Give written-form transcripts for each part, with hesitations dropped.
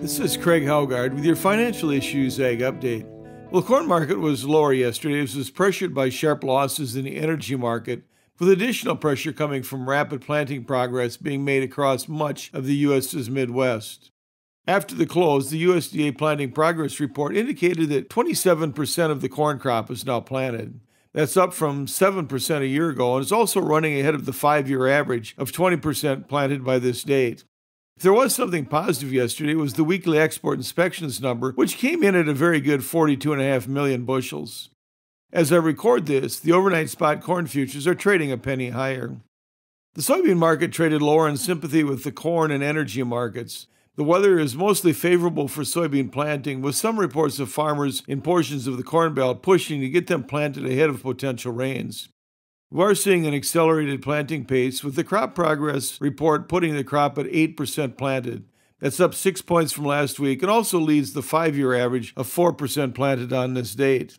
This is Craig Haugard with your Financial Issues Ag Update. Well, the corn market was lower yesterday. It was pressured by sharp losses in the energy market, with additional pressure coming from rapid planting progress being made across much of the U.S.'s Midwest. After the close, the USDA Planting Progress Report indicated that 27% of the corn crop is now planted. That's up from 7% a year ago, and it's also running ahead of the 5-year average of 20% planted by this date. If there was something positive yesterday, it was the weekly export inspections number, which came in at a very good 42.5 million bushels. As I record this, the overnight spot corn futures are trading a penny higher. The soybean market traded lower in sympathy with the corn and energy markets. The weather is mostly favorable for soybean planting, with some reports of farmers in portions of the Corn Belt pushing to get them planted ahead of potential rains. We are seeing an accelerated planting pace, with the crop progress report putting the crop at 8% planted. That's up 6 points from last week and also leads the 5-year average of 4% planted on this date.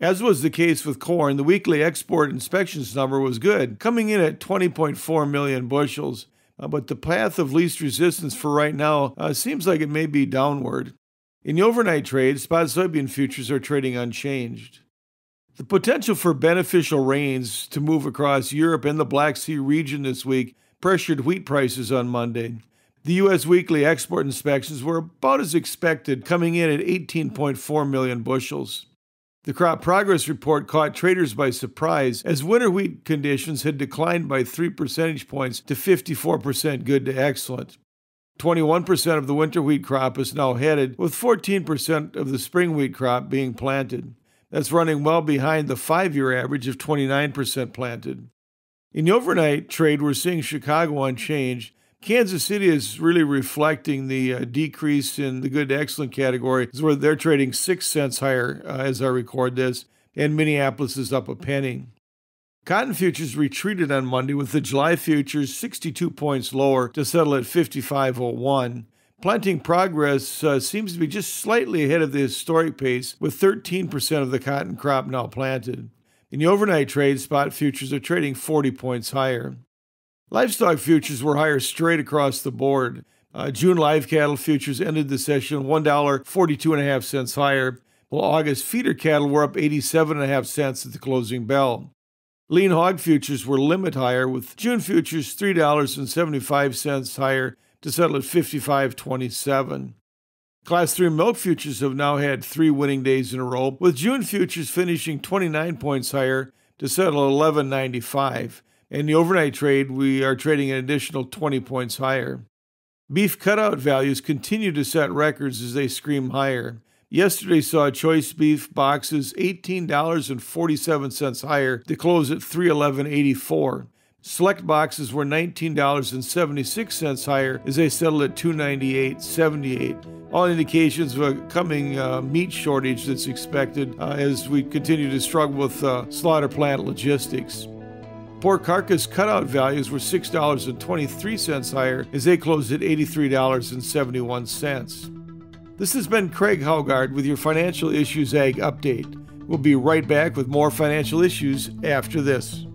As was the case with corn, the weekly export inspections number was good, coming in at 20.4 million bushels. But the path of least resistance for right now seems like it may be downward. In the overnight trade, spot soybean futures are trading unchanged. The potential for beneficial rains to move across Europe and the Black Sea region this week pressured wheat prices on Monday. The U.S. weekly export inspections were about as expected, coming in at 18.4 million bushels. The crop progress report caught traders by surprise, as winter wheat conditions had declined by 3 percentage points to 54% good to excellent. 21% of the winter wheat crop is now headed, with 14% of the spring wheat crop being planted. That's running well behind the 5-year average of 29% planted. In the overnight trade, we're seeing Chicago unchanged. Kansas City is really reflecting the decrease in the good to excellent category, where they're trading 6 cents higher as I record this, and Minneapolis is up a penny. Cotton futures retreated on Monday, with the July futures 62 points lower to settle at 55.01. Planting progress seems to be just slightly ahead of the historic pace, with 13% of the cotton crop now planted. In the overnight trade, spot futures are trading 40 points higher. Livestock futures were higher straight across the board. June live cattle futures ended the session $1.42.5 higher, while August feeder cattle were up 87.5 cents at the closing bell. Lean hog futures were limit higher, with June futures $3.75 higher to settle at 55.27. Class 3 milk futures have now had 3 winning days in a row, with June futures finishing 29 points higher to settle at 11.95. In the overnight trade, we are trading an additional 20 points higher. Beef cutout values continue to set records as they scream higher. Yesterday saw choice beef boxes $18.47 higher to close at $311.84. Select boxes were $19.76 higher as they settled at $298.78. All indications of a coming meat shortage that's expected as we continue to struggle with slaughter plant logistics. Pork carcass cutout values were $6.23 higher as they closed at $83.71. This has been Craig Haugard with your Financial Issues Ag Update. We'll be right back with more financial issues after this.